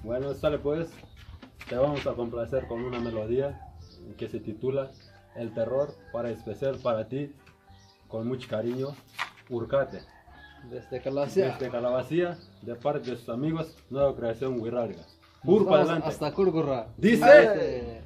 Bueno, sale pues, te vamos a complacer con una melodía que se titula El Terror, para especial para ti, con mucho cariño, Urcate. Desde Calacía. Desde Calabacía, de parte de sus amigos, Nueva Creación Huirarga. Nos Para vamos adelante. hasta Curgurra. Dice.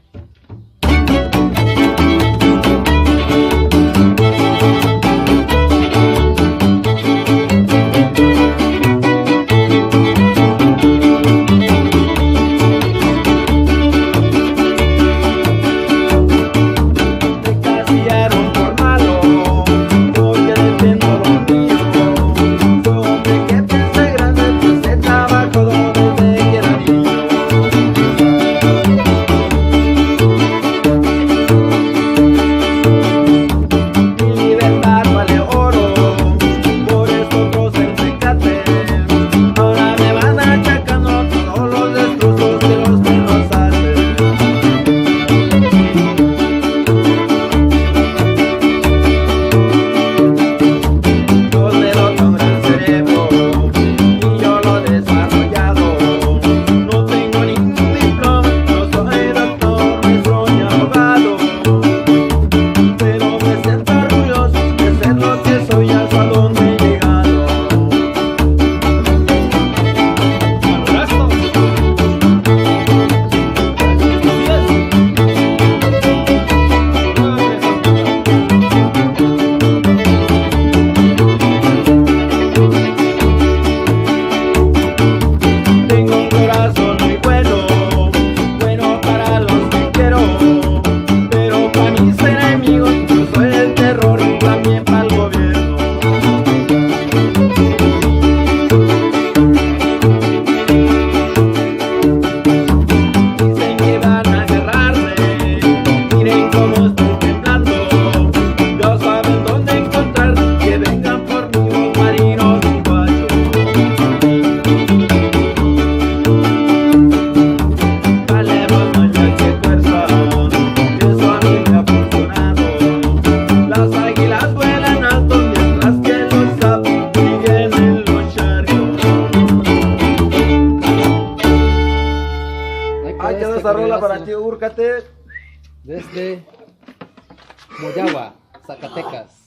Ahí quedó esta rola para ti, Úrcate. Desde Moyagua, Zacatecas.